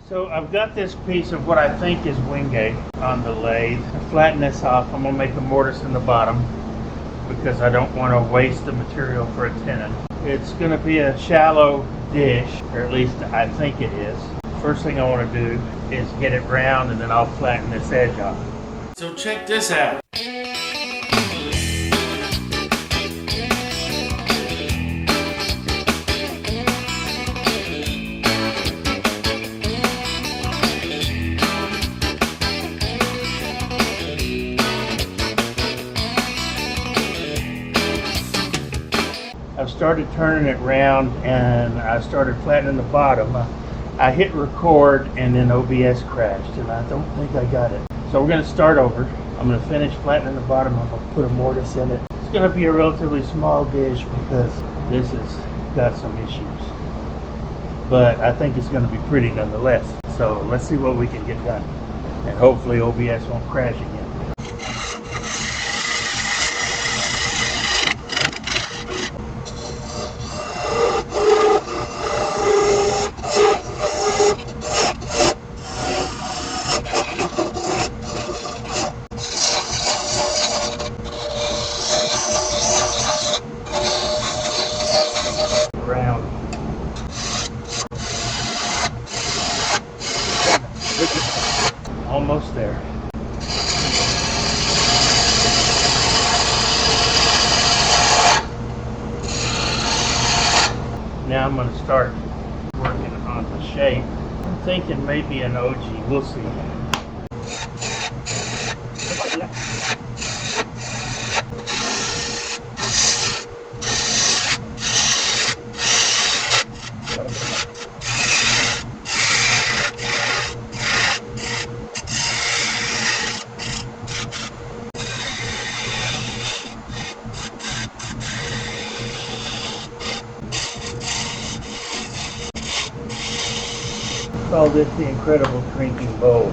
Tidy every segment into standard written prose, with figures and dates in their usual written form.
So I've got this piece of what I think is Wenge on the lathe. I flatten this off. I'm going to make a mortise in the bottom because I don't want to waste the material for a tenon. It's going to be a shallow dish, or at least I think it is. First thing I want to do is get it round, and then I'll flatten this edge off. So check this out. I've started turning it round and I started flattening the bottom. I hit record and then OBS crashed and I don't think I got it. So we're going to start over. I'm going to finish flattening the bottom. I'm going to put a mortise in it. It's going to be a relatively small dish because this has got some issues. But I think it's going to be pretty nonetheless. So let's see what we can get done. And hopefully OBS won't crash again. Almost there. Now I'm going to start working on the shape. I'm thinking maybe an OG. We'll see. Call this the incredible drinking bowl.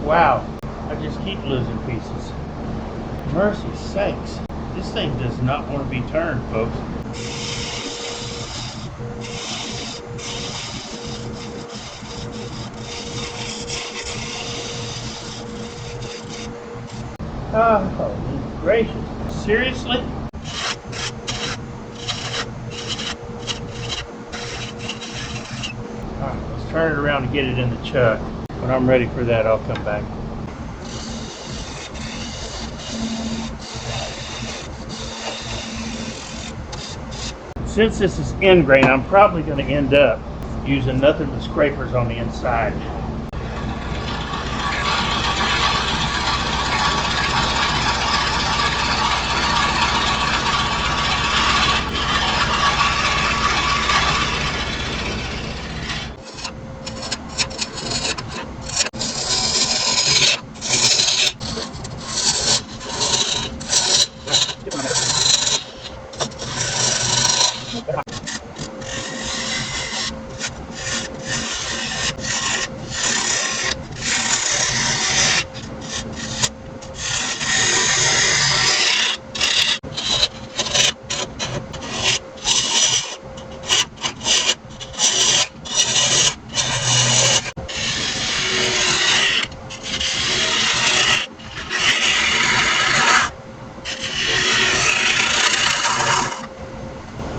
Wow, I just keep losing pieces. Mercy sakes, this thing does not want to be turned, folks. Oh, gracious. Seriously? Let's turn it around and get it in the chuck. When I'm ready for that, I'll come back. Since this is end grain, I'm probably going to end up using nothing but scrapers on the inside.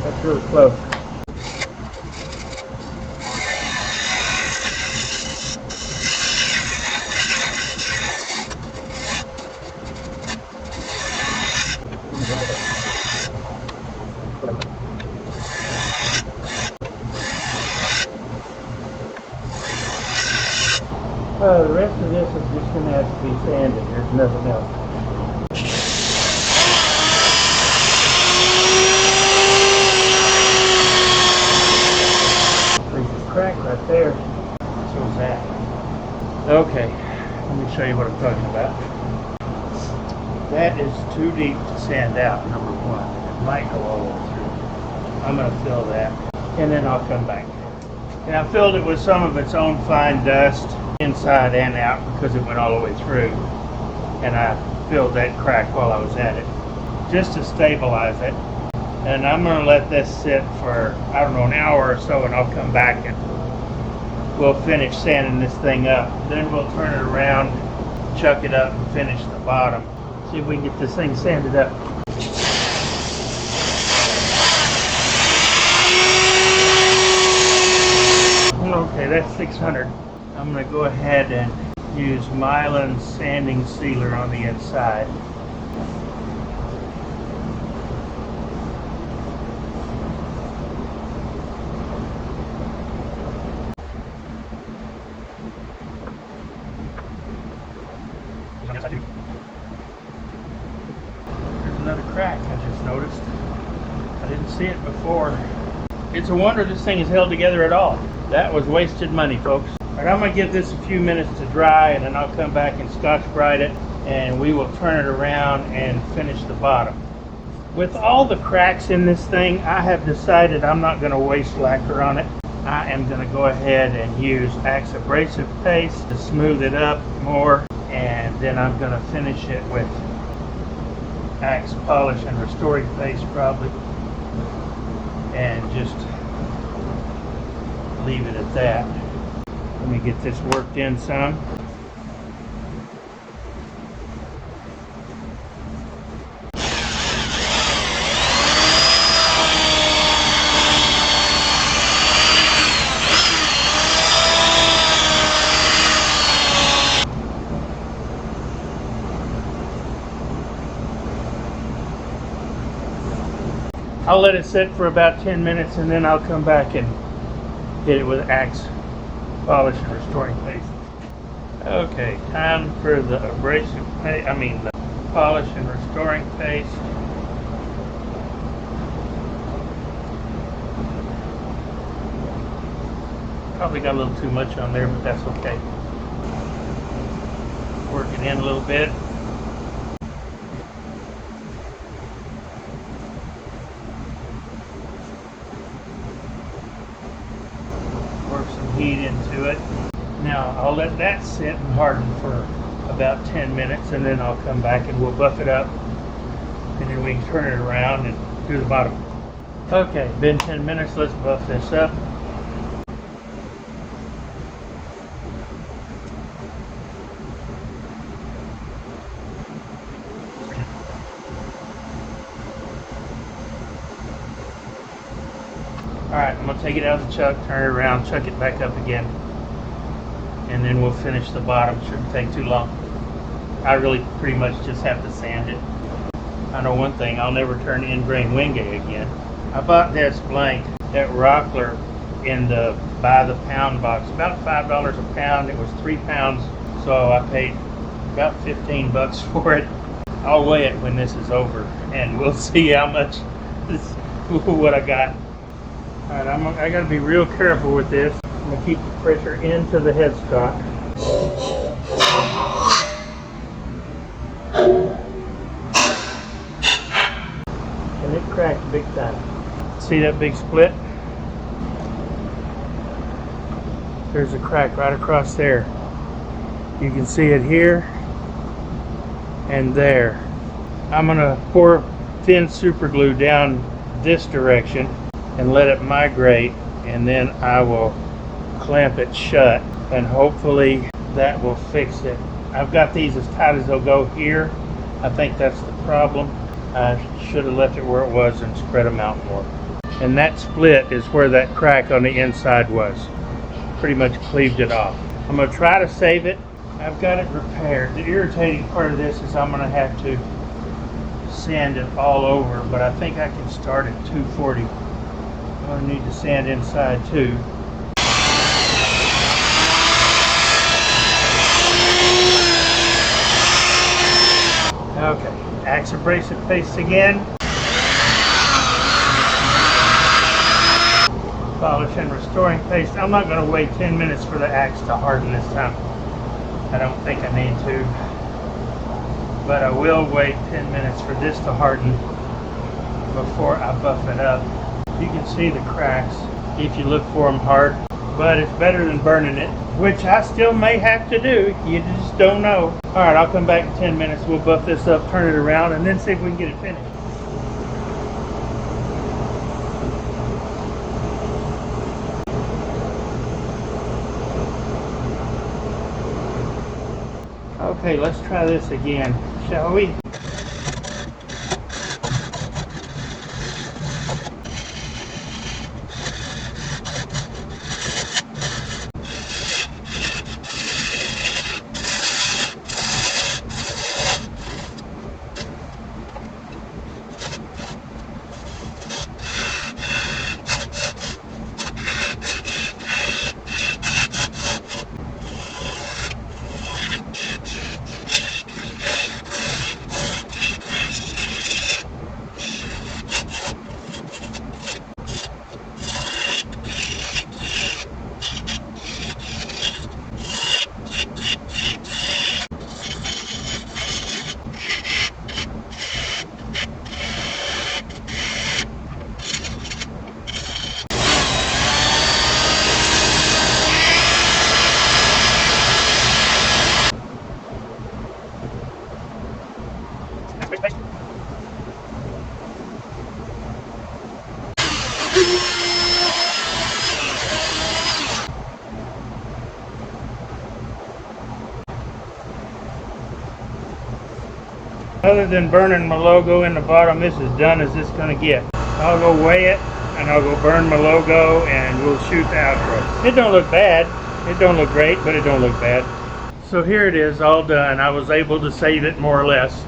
That's really close. The rest of this is just going to have to be sanded. There's nothing else. Crack right there. So is that. Okay, let me show you what I'm talking about. That is too deep to sand out, number one. It might go all the way through. I'm going to fill that, and then I'll come back. And I filled it with some of its own fine dust, inside and out, because it went all the way through. And I filled that crack while I was at it, just to stabilize it. And I'm going to let this sit for, I don't know, an hour or so, and I'll come back and we'll finish sanding this thing up. Then we'll turn it around, chuck it up, and finish the bottom. See if we can get this thing sanded up. Okay, that's 600. I'm going to go ahead and use myelin sanding sealer on the inside. There's another crack I just noticed. I didn't see it before. It's a wonder this thing is held together at all. That was wasted money, folks. All right, I'm going to give this a few minutes to dry, and then I'll come back and Scotch-Brite it, and we will turn it around and finish the bottom. With all the cracks in this thing, I have decided I'm not going to waste lacquer on it. I am going to go ahead and use Axe abrasive paste to smooth it up more, and then I'm going to finish it with Axe polish and restoring paste probably, and just leave it at that. Let me get this worked in some. I'll let it sit for about 10 minutes and then I'll come back and hit it with Axe polish and restoring paste. Okay, time for the abrasive paste, the polish and restoring paste. Probably got a little too much on there, but that's okay. Work it in a little bit. Heat into it. Now I'll let that sit and harden for about 10 minutes, and then I'll come back and we'll buff it up, and then we can turn it around and do the bottom. Okay, been 10 minutes. Let's buff this up. Alright, I'm going to take it out of the chuck, turn it around, chuck it back up again, and then we'll finish the bottom. Shouldn't take too long. I really pretty much just have to sand it. I know one thing, I'll never turn in grain Wenge again. I bought this blank at Rockler in the by the pound box, about $5 a pound. It was 3 pounds, so I paid about 15 bucks for it. I'll weigh it when this is over, and we'll see how much what I got. All right, I got to be real careful with this. I'm going to keep the pressure into the headstock. And it cracked big time. See that big split? There's a crack right across there. You can see it here and there. I'm going to pour thin super glue down this direction and let it migrate, and then I will clamp it shut, and hopefully that will fix it. I've got these as tight as they'll go here. I think that's the problem. I should have left it where it was and spread them out more. And that split is where that crack on the inside was. Pretty much cleaved it off. I'm going to try to save it. I've got it repaired. The irritating part of this is I'm going to have to sand it all over, but I think I can start at 240. I'm going to need to sand inside too. Okay, Axe abrasive paste again. Polish and restoring paste. I'm not going to wait 10 minutes for the Axe to harden this time. I don't think I need to. But I will wait 10 minutes for this to harden before I buff it up. You can see the cracks if you look for them hard, but it's better than burning it, which I still may have to do. You just don't know. All right, I'll come back in 10 minutes. We'll buff this up, turn it around, and then see if we can get it finished. Okay, let's try this again, shall we? Other than burning my logo in the bottom, this is as done as it's going to get. I'll go weigh it, and I'll go burn my logo, and we'll shoot the outro. It don't look bad. It don't look great, but it don't look bad. So here it is, all done. I was able to save it more or less.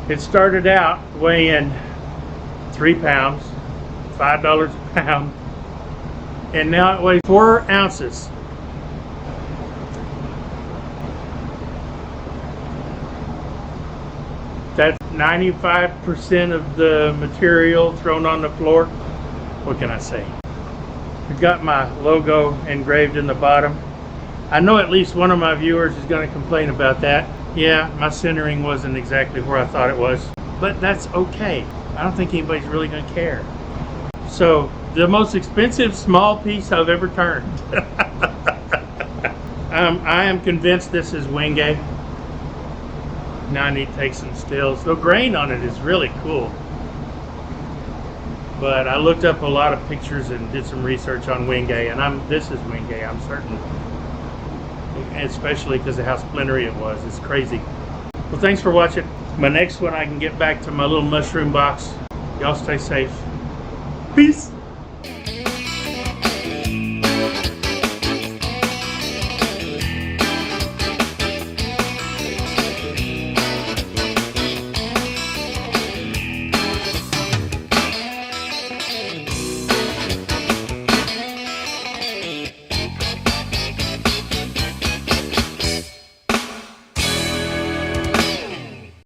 It started out weighing 3 pounds, $5 a pound, and now it weighs 4 ounces. That's 95% of the material thrown on the floor. What can I say? I've got my logo engraved in the bottom. I know at least one of my viewers is going to complain about that. Yeah, my centering wasn't exactly where I thought it was, but that's okay. I don't think anybody's really going to care. So, the most expensive small piece I've ever turned. I am convinced this is Wenge. Now I need to take some stills. The grain on it is really cool. But I looked up a lot of pictures and did some research on Wenge, and this is Wenge, I'm certain. Especially because of how splintery it was. It's crazy. Well, thanks for watching. My next one, I can get back to my little mushroom box. Y'all stay safe. Peace.